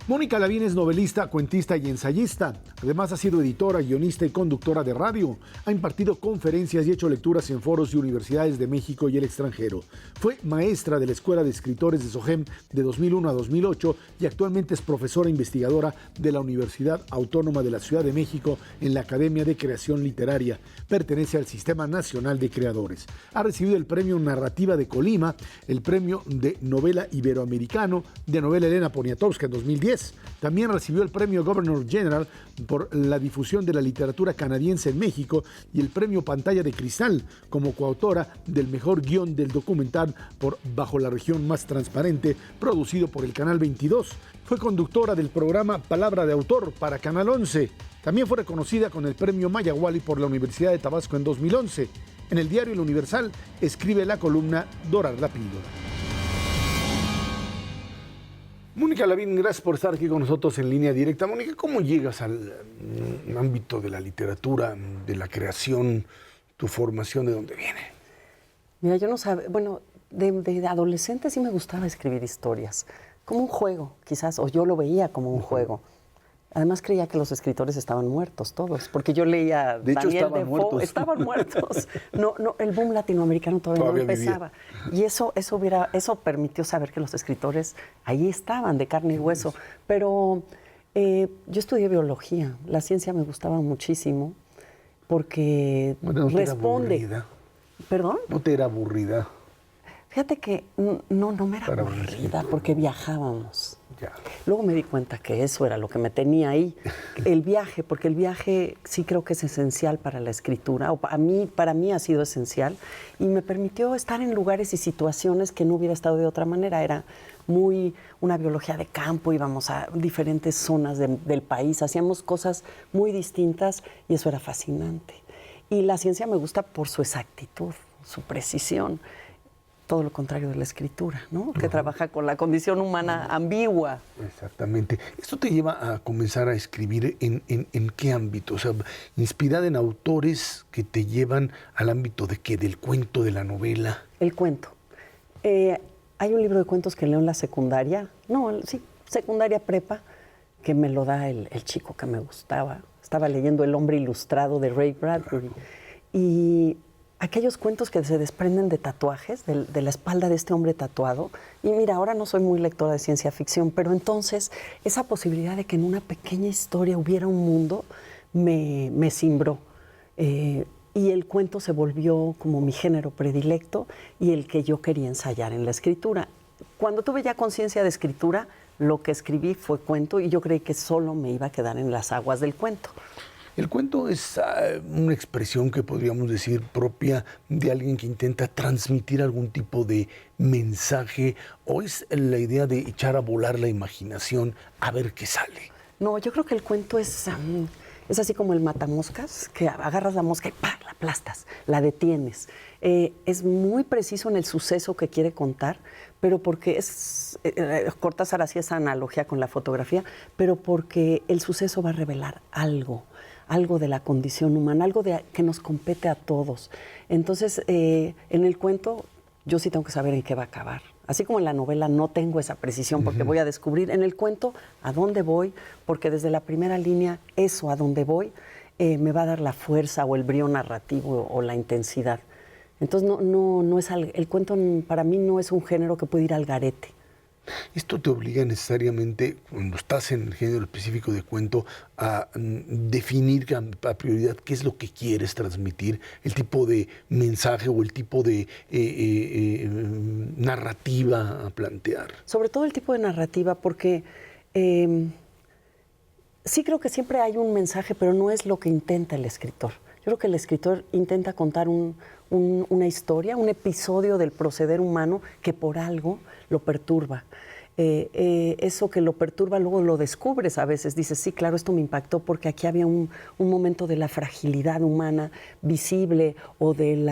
Mónica Lavín es novelista, cuentista y ensayista. Además ha sido editora, guionista y conductora de radio. Ha impartido conferencias y hecho lecturas en foros y universidades de México y el extranjero. Fue maestra de la Escuela de Escritores de SOGEM de 2001 a 2008 y actualmente es profesora investigadora de la Universidad Autónoma de la Ciudad de México en la Academia de Creación Literaria. Pertenece al Sistema Nacional de Creadores. Ha recibido el Premio Narrativa de Colima, el Premio de Novela Iberoamericano de Novela Elena Poniatowska en 2010. También recibió el Premio Governor General por la difusión de la literatura canadiense en México y el Premio Pantalla de Cristal como coautora del mejor guión del documental por Bajo la Región Más Transparente, producido por el Canal 22. Fue conductora del programa Palabra de Autor para Canal 11. También fue reconocida con el Premio Mayahuali por la Universidad de Tabasco en 2011. En el diario El Universal escribe la columna Dorar la Píldora. Mónica Lavín, gracias por estar aquí con nosotros en línea directa. Mónica, ¿cómo llegas al ámbito de la literatura, de la creación, tu formación, de dónde viene? Mira, yo no sabía, bueno, de adolescente sí me gustaba escribir historias, como un juego, quizás, o yo lo veía como un juego. Además creía que los escritores estaban muertos todos, porque yo leía de hecho, Daniel estaban Defoe, muertos. Estaban muertos. No, el boom latinoamericano todavía no empezaba. Vivía. Y eso permitió saber que los escritores ahí estaban, de carne y hueso. Pero yo estudié biología, la ciencia me gustaba muchísimo, porque no responde. Aburrida. ¿Perdón? ¿No te era aburrida? Fíjate que no me era aburrida, porque viajábamos. Ya. Luego me di cuenta que eso era lo que me tenía ahí, el viaje, porque el viaje sí creo que es esencial para la escritura, o para mí ha sido esencial, y me permitió estar en lugares y situaciones que no hubiera estado de otra manera. Era muy una biología de campo, íbamos a diferentes zonas del país, hacíamos cosas muy distintas y eso era fascinante. Y la ciencia me gusta por su exactitud, su precisión. Todo lo contrario de la escritura, ¿no? Que trabaja con la condición humana ambigua. Exactamente. ¿Esto te lleva a comenzar a escribir en qué ámbito? O sea, inspirada en autores que te llevan al ámbito de ¿qué? ¿Del cuento, de la novela? El cuento. Hay un libro de cuentos que leo en la secundaria, secundaria prepa, que me lo da el chico que me gustaba. Estaba leyendo El hombre ilustrado de Ray Bradbury. Y aquellos cuentos que se desprenden de tatuajes, de la espalda de este hombre tatuado. Y mira, ahora no soy muy lectora de ciencia ficción, pero entonces esa posibilidad de que en una pequeña historia hubiera un mundo me cimbró. Y el cuento se volvió como mi género predilecto y el que yo quería ensayar en la escritura. Cuando tuve ya conciencia de escritura, lo que escribí fue cuento y yo creí que solo me iba a quedar en las aguas del cuento. El cuento es una expresión que podríamos decir propia de alguien que intenta transmitir algún tipo de mensaje, o es la idea de echar a volar la imaginación a ver qué sale. No, yo creo que el cuento es así como el matamoscas, que agarras la mosca y ¡pah!, la aplastas, la detienes. Es muy preciso en el suceso que quiere contar, pero porque Cortázar hacía esa analogía con la fotografía, pero porque el suceso va a revelar algo de la condición humana, algo que nos compete a todos. Entonces, en el cuento, yo sí tengo que saber en qué va a acabar. Así como en la novela no tengo esa precisión porque voy a descubrir en el cuento a dónde voy, porque desde la primera línea, eso a dónde voy, me va a dar la fuerza o el brío narrativo o la intensidad. Entonces, no es el cuento para mí no es un género que puede ir al garete. ¿Esto te obliga necesariamente, cuando estás en el género específico de cuento, a definir a prioridad qué es lo que quieres transmitir, el tipo de mensaje o el tipo de narrativa a plantear? Sobre todo el tipo de narrativa, porque sí creo que siempre hay un mensaje, pero no es lo que intenta el escritor. Yo creo que el escritor intenta contar una historia, un episodio del proceder humano que por algo lo perturba. Eso que lo perturba luego lo descubres a veces. Dices, sí, claro, esto me impactó porque aquí había un momento de la fragilidad humana visible o del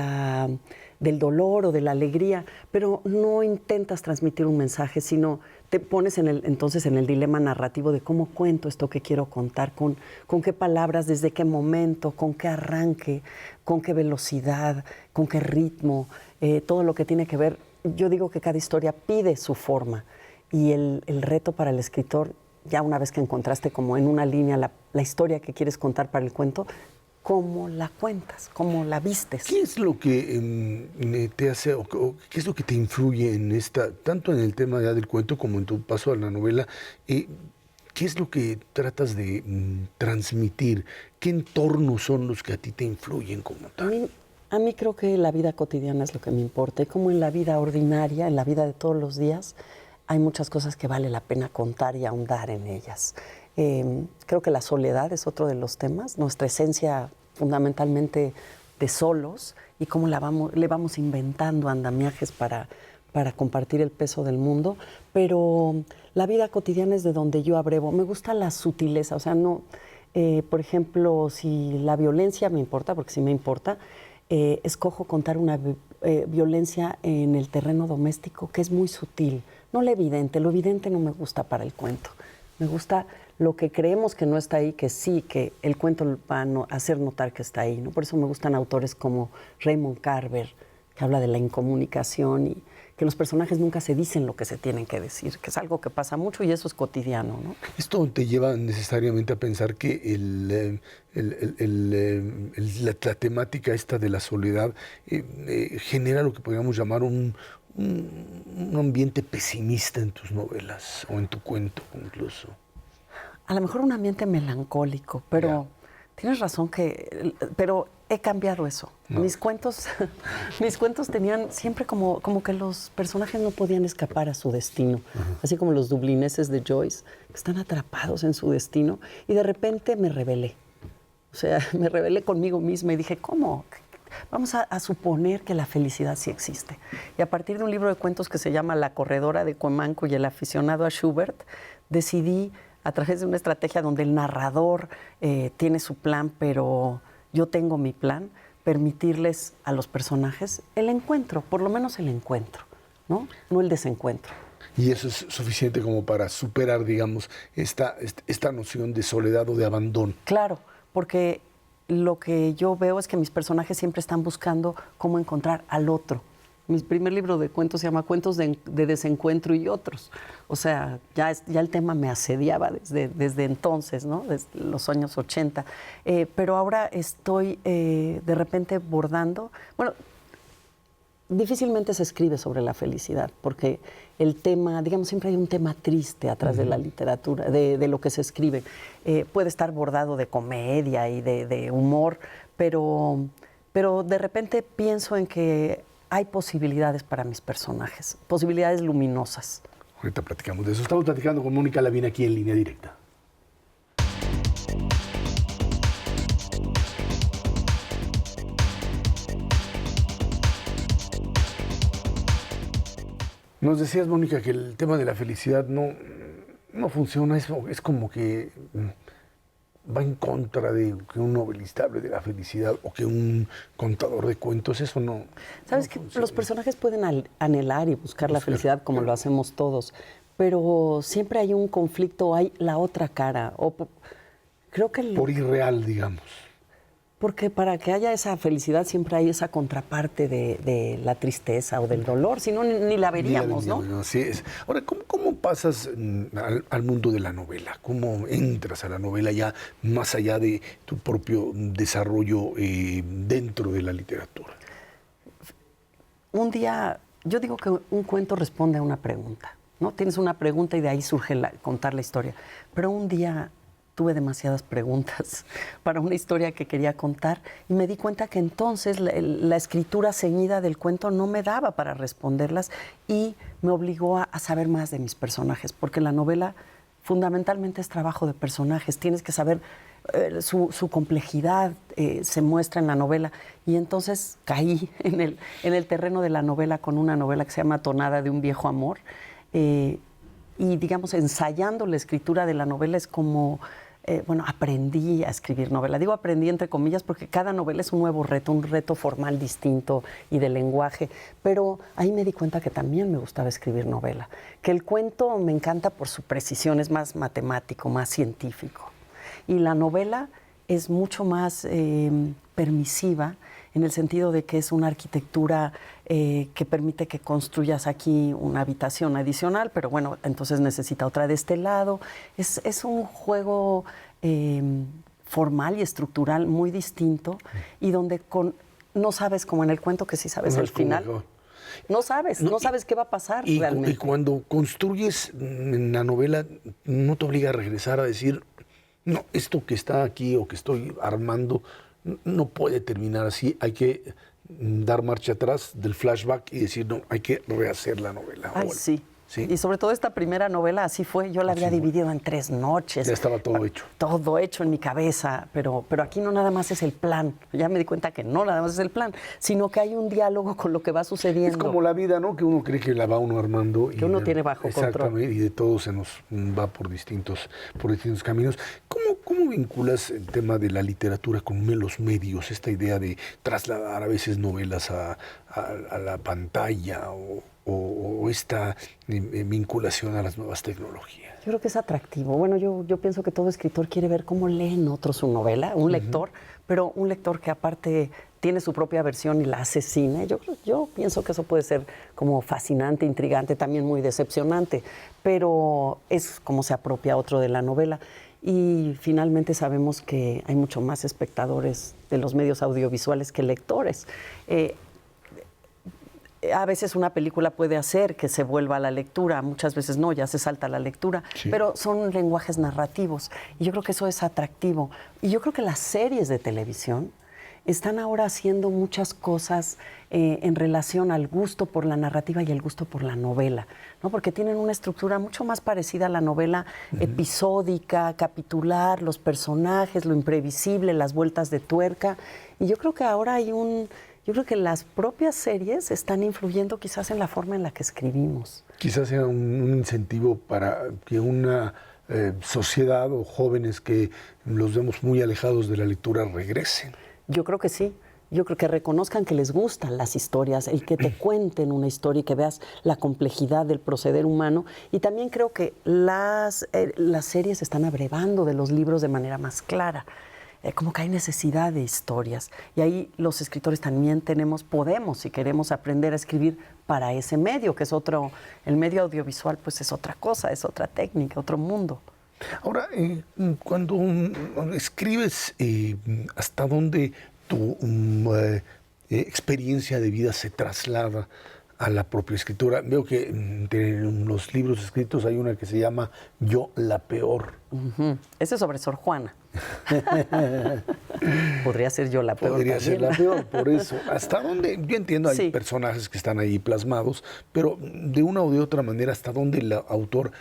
dolor o de la alegría, pero no intentas transmitir un mensaje, sino te pones entonces en el dilema narrativo de cómo cuento esto que quiero contar, con qué palabras, desde qué momento, con qué arranque, con qué velocidad, con qué ritmo, todo lo que tiene que ver. Yo digo que cada historia pide su forma y el reto para el escritor ya una vez que encontraste como en una línea la historia que quieres contar para el cuento, cómo la cuentas, cómo la vistes. ¿Qué es lo que te hace, o qué es lo que te influye en tanto en el tema ya del cuento como en tu paso a la novela? ¿Qué es lo que tratas de transmitir? ¿Qué entornos son los que a ti te influyen como tal? A mí creo que la vida cotidiana es lo que me importa. Y como en la vida ordinaria, en la vida de todos los días, hay muchas cosas que vale la pena contar y ahondar en ellas. Creo que la soledad es otro de los temas, nuestra esencia fundamentalmente de solos y cómo le vamos inventando andamiajes para compartir el peso del mundo, pero la vida cotidiana es de donde yo abrevo. Me gusta la sutileza, o sea, no, por ejemplo, si la violencia me importa, porque sí me importa, escojo contar una violencia en el terreno doméstico que es muy sutil, no lo evidente no me gusta para el cuento. Me gusta lo que creemos que no está ahí, que sí, que el cuento va a hacer notar que está ahí, ¿no? Por eso me gustan autores como Raymond Carver, que habla de la incomunicación y que los personajes nunca se dicen lo que se tienen que decir, que es algo que pasa mucho y eso es cotidiano, ¿no? ¿Esto te lleva necesariamente a pensar que la temática esta de la soledad genera lo que podríamos llamar un ambiente pesimista en tus novelas o en tu cuento incluso? A lo mejor un ambiente melancólico, pero tienes razón pero he cambiado eso. No. Mis cuentos tenían siempre como que los personajes no podían escapar a su destino, así como los dublineses de Joyce, que están atrapados en su destino, y de repente me rebelé. O sea, me rebelé conmigo misma y dije, ¿cómo? Vamos a suponer que la felicidad sí existe. Y a partir de un libro de cuentos que se llama La corredora de Cuemanco y el aficionado a Schubert, decidí, a través de una estrategia donde el narrador tiene su plan, pero yo tengo mi plan, permitirles a los personajes el encuentro, por lo menos el encuentro, ¿no? No el desencuentro. Y eso es suficiente como para superar, digamos, esta noción de soledad o de abandono. Claro, porque lo que yo veo es que mis personajes siempre están buscando cómo encontrar al otro. Mi primer libro de cuentos se llama Cuentos de desencuentro y otros. O sea, ya el tema me asediaba desde entonces, ¿no? Desde los años 80. Pero ahora estoy de repente bordando. Bueno, difícilmente se escribe sobre la felicidad, porque el tema, digamos, siempre hay un tema triste atrás de la literatura, de lo que se escribe. Puede estar bordado de comedia y de humor, pero de repente pienso en que hay posibilidades para mis personajes, posibilidades luminosas. Ahorita platicamos de eso. Estamos platicando con Mónica Lavín aquí en Línea Directa. Nos decías, Mónica, que el tema de la felicidad no funciona, es como que va en contra de que un novelista hable de la felicidad o que un contador de cuentos, eso no. Sabes que los personajes pueden anhelar y buscar la felicidad como lo hacemos todos, pero siempre hay un conflicto, hay la otra cara. Creo que por irreal, digamos. Porque para que haya esa felicidad siempre hay esa contraparte de la tristeza o del dolor, si no ni la veríamos, ¿no? Así es. Ahora, ¿cómo pasas al mundo de la novela? ¿Cómo entras a la novela ya más allá de tu propio desarrollo dentro de la literatura? Un día, yo digo que un cuento responde a una pregunta, ¿no? Tienes una pregunta y de ahí surge contar la historia. Pero un día tuve demasiadas preguntas para una historia que quería contar y me di cuenta que entonces la escritura ceñida del cuento no me daba para responderlas y me obligó a saber más de mis personajes, porque la novela fundamentalmente es trabajo de personajes, tienes que saber su complejidad, se muestra en la novela, y entonces caí en el terreno de la novela con una novela que se llama Tonada de un viejo amor, y digamos ensayando la escritura de la novela es como aprendí a escribir novela. Digo aprendí entre comillas porque cada novela es un nuevo reto, un reto formal distinto y de lenguaje. Pero ahí me di cuenta que también me gustaba escribir novela. Que el cuento me encanta por su precisión, es más matemático, más científico. Y la novela es mucho más permisiva en el sentido de que es una arquitectura que permite que construyas aquí una habitación adicional, pero bueno, entonces necesita otra de este lado. Es un juego formal y estructural muy distinto y donde no sabes, como en el cuento que sí sabes el final. No sabes qué va a pasar realmente. Y cuando construyes en la novela, no te obliga a regresar a decir, no, esto que está aquí o que estoy armando no puede terminar así. Hay que dar marcha atrás del flashback y decir, no, hay que rehacer la novela. Ay, sí. ¿Sí? Y sobre todo esta primera novela, así fue. Yo la había dividido en 3 noches. Ya estaba todo hecho. Todo hecho en mi cabeza, pero aquí no nada más es el plan. Ya me di cuenta que no nada más es el plan, sino que hay un diálogo con lo que va sucediendo. Es como la vida, ¿no? Que uno cree que la va uno armando. Que uno tiene bajo control. Exactamente, y de todo se nos va por distintos caminos. ¿Cómo vinculas el tema de la literatura con los medios? Esta idea de trasladar a veces novelas a la pantalla o esta vinculación a las nuevas tecnologías. Yo creo que es atractivo. Bueno, yo pienso que todo escritor quiere ver cómo leen otros su novela, un lector, pero un lector que aparte tiene su propia versión y la hace cine. Yo pienso que eso puede ser como fascinante, intrigante, también muy decepcionante, pero es como se apropia otro de la novela. Y finalmente sabemos que hay mucho más espectadores de los medios audiovisuales que lectores. A veces una película puede hacer que se vuelva a la lectura, muchas veces no, ya se salta la lectura, sí. Pero son lenguajes narrativos y yo creo que eso es atractivo. Y yo creo que las series de televisión están ahora haciendo muchas cosas en relación al gusto por la narrativa y el gusto por la novela, ¿no? Porque tienen una estructura mucho más parecida a la novela episódica, capitular, los personajes, lo imprevisible, las vueltas de tuerca. Y yo creo que ahora yo creo que las propias series están influyendo quizás en la forma en la que escribimos. Quizás sea un incentivo para que una sociedad o jóvenes que los vemos muy alejados de la lectura regresen. Yo creo que sí. Yo creo que reconozcan que les gustan las historias, el que te cuenten una historia y que veas la complejidad del proceder humano. Y también creo que las series están abrevando de los libros de manera más clara. Como que hay necesidad de historias. Y ahí los escritores también podemos, si queremos, aprender a escribir para ese medio, que es otro, el medio audiovisual, pues es otra cosa, es otra técnica, otro mundo. Ahora, cuando escribes, ¿hasta dónde tu experiencia de vida se traslada a la propia escritura? Veo que entre los libros escritos hay una que se llama Yo la peor. Ese es sobre Sor Juana. Podría ser yo la peor. Podría ser la peor, por eso. ¿Hasta dónde? Yo entiendo, hay personajes que están ahí plasmados, pero de una o de otra manera, ¿hasta dónde el autor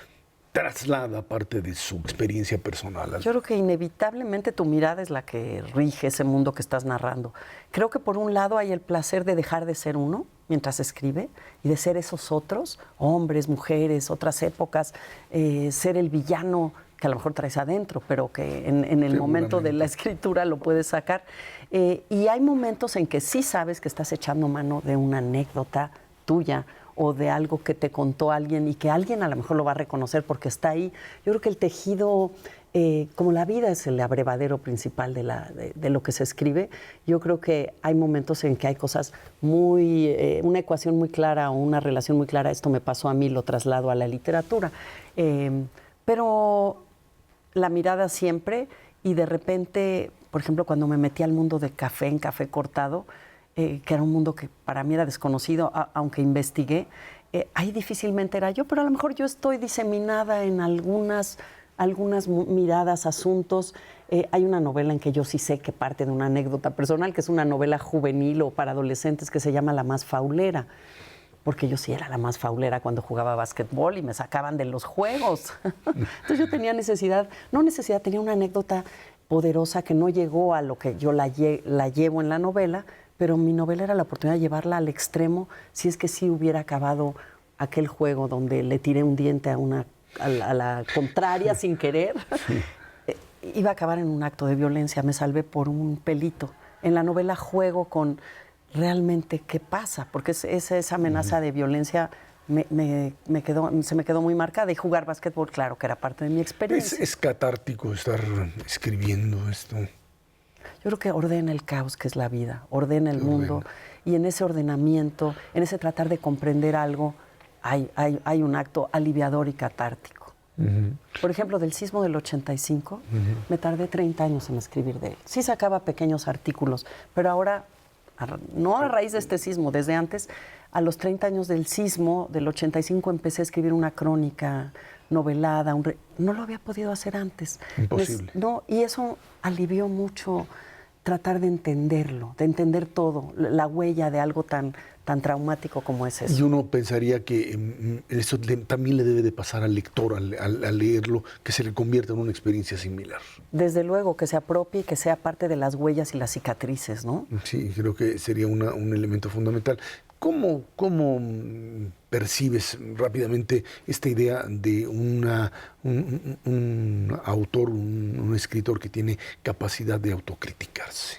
traslada parte de su experiencia personal? Yo creo que inevitablemente tu mirada es la que rige ese mundo que estás narrando. Creo que por un lado hay el placer de dejar de ser uno mientras escribe y de ser esos otros, hombres, mujeres, otras épocas, ser el villano que a lo mejor traes adentro, pero que en el momento de la escritura lo puedes sacar. Y hay momentos en que sí sabes que estás echando mano de una anécdota tuya o de algo que te contó alguien y que alguien a lo mejor lo va a reconocer porque está ahí. Yo creo que el tejido, como la vida es el abrevadero principal de lo que se escribe, yo creo que hay momentos en que hay cosas una ecuación muy clara o una relación muy clara, esto me pasó a mí, lo traslado a la literatura. Pero la mirada siempre, y de repente, por ejemplo, cuando me metí al mundo de café, en Café Cortado, que era un mundo que para mí era desconocido, aunque investigué, ahí difícilmente era yo, pero a lo mejor yo estoy diseminada en algunas miradas, asuntos. Hay una novela en que yo sí sé que parte de una anécdota personal, que es una novela juvenil o para adolescentes que se llama La Más Faulera, porque yo sí era la más faulera cuando jugaba básquetbol y me sacaban de los juegos. Entonces yo tenía tenía una anécdota poderosa que no llegó a lo que yo la llevo en la novela, pero mi novela era la oportunidad de llevarla al extremo si es que sí hubiera acabado aquel juego donde le tiré un diente a la contraria sin querer. Iba a acabar en un acto de violencia, me salvé por un pelito. En la novela juego con realmente qué pasa, porque esa amenaza de violencia se me quedó muy marcada, y jugar básquetbol, claro, que era parte de mi experiencia. Es catártico estar escribiendo esto. Yo creo que ordena el caos que es la vida, ordena el mundo, y en ese ordenamiento, en ese tratar de comprender algo, hay un acto aliviador y catártico. Por ejemplo, del sismo del 85, me tardé 30 años en escribir de él. Sí sacaba pequeños artículos, pero ahora, no a raíz de este sismo, desde antes, a los 30 años del sismo del 85 empecé a escribir una crónica novelada, no lo había podido hacer antes. Imposible. No, y eso alivió mucho tratar de entenderlo, de entender todo, la huella de algo tan traumático como es eso. Y uno pensaría que eso también le debe de pasar al lector, al leerlo, que se le convierta en una experiencia similar. Desde luego, que se apropie y que sea parte de las huellas y las cicatrices, ¿no? Sí, creo que sería un elemento fundamental. ¿Cómo percibes rápidamente esta idea de un autor, un escritor que tiene capacidad de autocriticarse?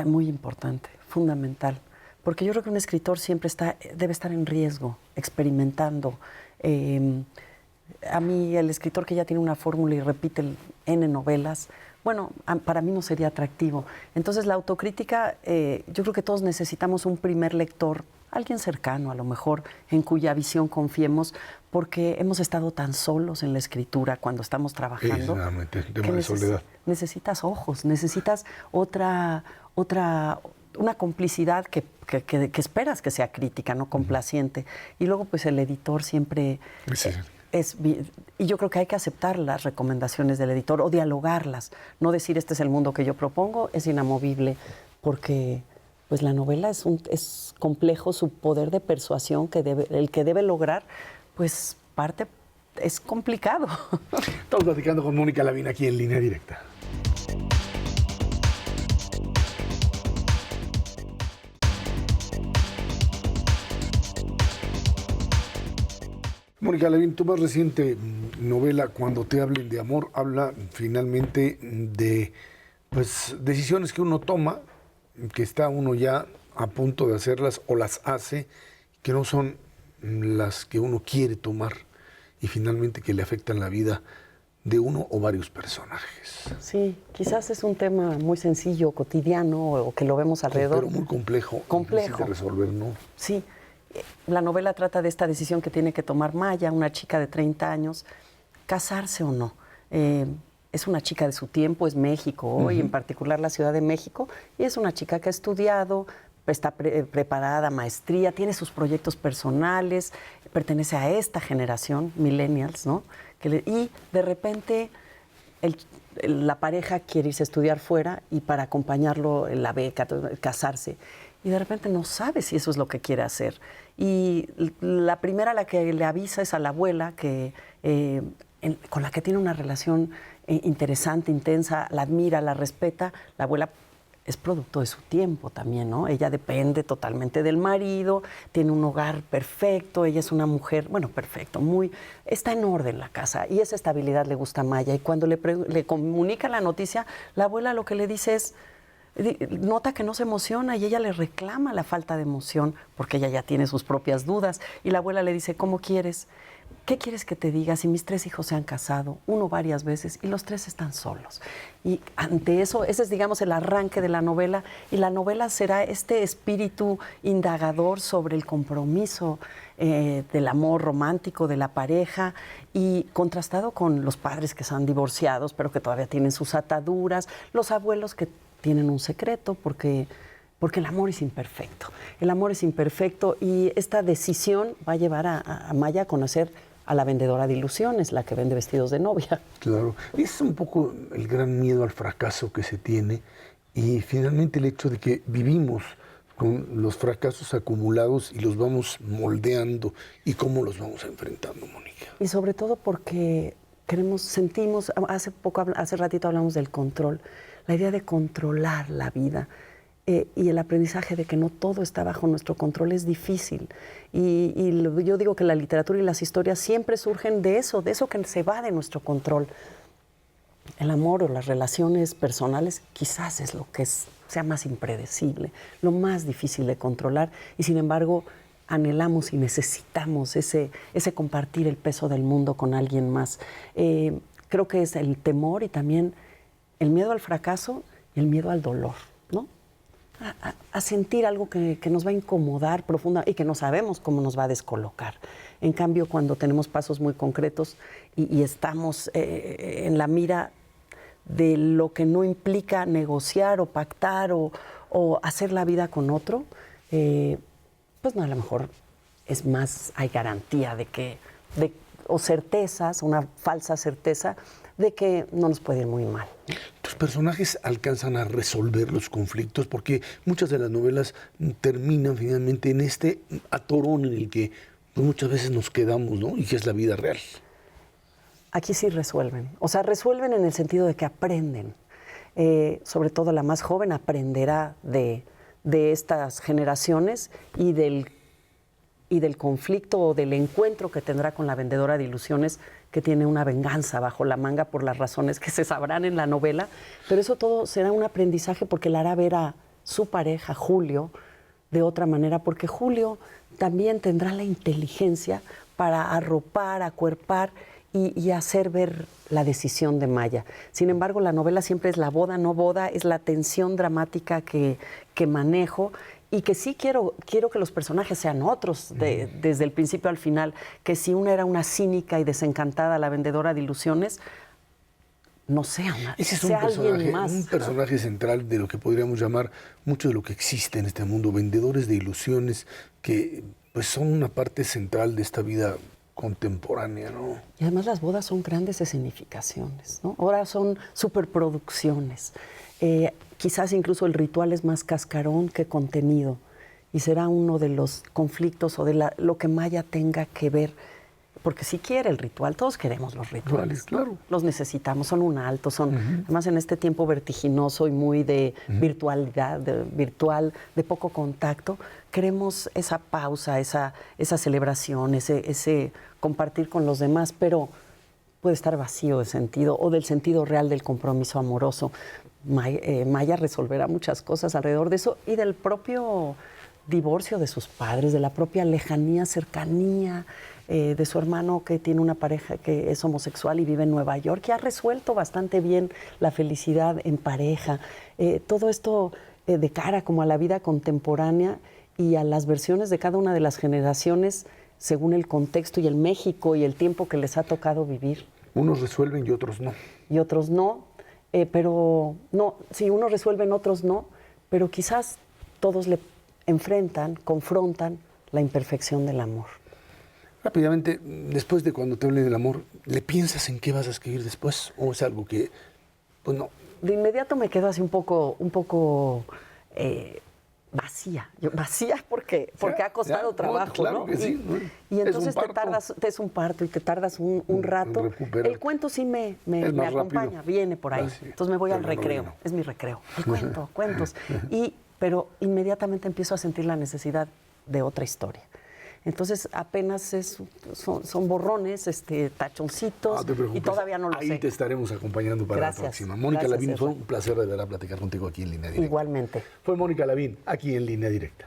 Muy importante, fundamental. Porque yo creo que un escritor siempre debe estar en riesgo, experimentando. A mí, el escritor que ya tiene una fórmula y repite N novelas, bueno, para mí no sería atractivo. Entonces, la autocrítica, yo creo que todos necesitamos un primer lector, alguien cercano a lo mejor, en cuya visión confiemos, porque hemos estado tan solos en la escritura cuando estamos trabajando. Exactamente, el tema de soledad. Necesitas ojos, necesitas una complicidad que esperas que sea crítica, no complaciente. Y luego, pues, el editor siempre... y yo creo que hay que aceptar las recomendaciones del editor o dialogarlas, no decir este es el mundo que yo propongo, es inamovible, porque pues la novela es complejo, su poder de persuasión el que debe lograr, pues es complicado. Estamos platicando con Mónica Lavín aquí en Línea Directa. Mónica Lavín, tu más reciente novela, Cuando te hablen de amor, habla finalmente de decisiones que uno toma, que está uno ya a punto de hacerlas o las hace, que no son las que uno quiere tomar y finalmente que le afectan la vida de uno o varios personajes. Sí, quizás es un tema muy sencillo, cotidiano, o que lo vemos alrededor. Pero muy complejo. Difícil de resolver, ¿no? Sí. La novela trata de esta decisión que tiene que tomar Maya, una chica de 30 años, casarse o no. Es una chica de su tiempo, es México hoy, en particular la Ciudad de México, y es una chica que ha estudiado, está preparada, maestría, tiene sus proyectos personales, pertenece a esta generación, millennials, ¿no? Y de repente la pareja quiere irse a estudiar fuera y para acompañarlo en la beca, casarse. Y de repente no sabe si eso es lo que quiere hacer. Y la primera a la que le avisa es a la abuela, con la que tiene una relación interesante, intensa, la admira, la respeta. La abuela es producto de su tiempo también, ¿no? Ella depende totalmente del marido, tiene un hogar perfecto, ella es una mujer, bueno, perfecto, está en orden la casa, y esa estabilidad le gusta a Maya. Y cuando le comunica la noticia, la abuela lo que le dice es, nota que no se emociona, y ella le reclama la falta de emoción porque ella ya tiene sus propias dudas, y la abuela le dice, ¿cómo quieres? ¿Qué quieres que te diga si mis 3 hijos se han casado, uno varias veces y los 3 están solos? Y ante eso, ese es, digamos, el arranque de la novela, y la novela será este espíritu indagador sobre el compromiso del amor romántico de la pareja, y contrastado con los padres que están divorciados pero que todavía tienen sus ataduras, los abuelos que tienen un secreto porque el amor es imperfecto. El amor es imperfecto, y esta decisión va a llevar a Maya a conocer a la vendedora de ilusiones, la que vende vestidos de novia. Claro, es un poco el gran miedo al fracaso que se tiene, y finalmente el hecho de que vivimos con los fracasos acumulados y los vamos moldeando, y cómo los vamos enfrentando, Mónica. Y sobre todo porque sentimos, hace ratito hablamos del control, la idea de controlar la vida. Y el aprendizaje de que no todo está bajo nuestro control es difícil. Yo digo que la literatura y las historias siempre surgen de eso que se va de nuestro control. El amor o las relaciones personales quizás es lo que sea más impredecible, lo más difícil de controlar, y sin embargo anhelamos y necesitamos ese compartir el peso del mundo con alguien más. Creo que es el temor y también el miedo al fracaso, y el miedo al dolor, ¿no? A sentir algo que nos va a incomodar profunda y que no sabemos cómo nos va a descolocar. En cambio, cuando tenemos pasos muy concretos y estamos en la mira de lo que no implica negociar o pactar o hacer la vida con otro, pues no, a lo mejor es más, hay garantía o certezas, una falsa certeza de que no nos puede ir muy mal. ¿Tus personajes alcanzan a resolver los conflictos? Porque muchas de las novelas terminan finalmente en este atorón en el que pues, muchas veces nos quedamos, ¿no? Y que es la vida real. Aquí sí resuelven. O sea, resuelven en el sentido de que aprenden. Sobre todo la más joven aprenderá de estas generaciones y del conflicto o del encuentro que tendrá con la vendedora de ilusiones, que tiene una venganza bajo la manga por las razones que se sabrán en la novela, pero eso todo será un aprendizaje porque la hará ver a su pareja, Julio, de otra manera, porque Julio también tendrá la inteligencia para arropar, acuerpar y hacer ver la decisión de Maya. Sin embargo, la novela siempre es la boda, no boda, es la tensión dramática que manejo, y que sí quiero que los personajes sean otros desde el principio al final, que si una era una cínica y desencantada, la vendedora de ilusiones, no sea una, ese es sea alguien más. Un personaje central de lo que podríamos llamar mucho de lo que existe en este mundo, vendedores de ilusiones que pues son una parte central de esta vida contemporánea, ¿no? Y además las bodas son grandes escenificaciones, ¿no? Ahora son superproducciones. Quizás incluso el ritual es más cascarón que contenido y será uno de los conflictos o de lo que Maya tenga que ver, porque si quiere el ritual, todos queremos los rituales, claro. Los necesitamos, son un alto, además en este tiempo vertiginoso y muy de virtualidad, virtual, de poco contacto, queremos esa pausa, esa celebración, ese compartir con los demás, pero puede estar vacío de sentido o del sentido real del compromiso amoroso. Maya resolverá muchas cosas alrededor de eso y del propio divorcio de sus padres, de la propia lejanía, cercanía de su hermano que tiene una pareja que es homosexual y vive en Nueva York, que ha resuelto bastante bien la felicidad en pareja. Todo esto de cara como a la vida contemporánea y a las versiones de cada una de las generaciones según el contexto y el México y el tiempo que les ha tocado vivir. Unos resuelven y otros no. Y otros no. Pero no, sí, unos resuelven, otros no, pero quizás todos le enfrentan, confrontan la imperfección del amor. Rápidamente, después de cuando te hable del amor, ¿le piensas en qué vas a escribir después? ¿O es algo que, pues no? De inmediato me quedo así un poco vacía. Vacía porque ha costado trabajo, claro, ¿no? Que sí, ¿no? Y entonces es un parto y te tardas un rato. El cuento sí me acompaña, rápido. Viene por ahí. Sí, entonces me voy al recreo, es mi recreo. El cuento, cuentos. Pero inmediatamente empiezo a sentir la necesidad de otra historia. Entonces apenas son borrones, tachoncitos, y todavía no lo sé. Ahí te estaremos acompañando para la próxima. Mónica Lavín, fue un placer de verdad platicar contigo aquí en Línea Directa. Igualmente. Fue Mónica Lavín, aquí en Línea Directa.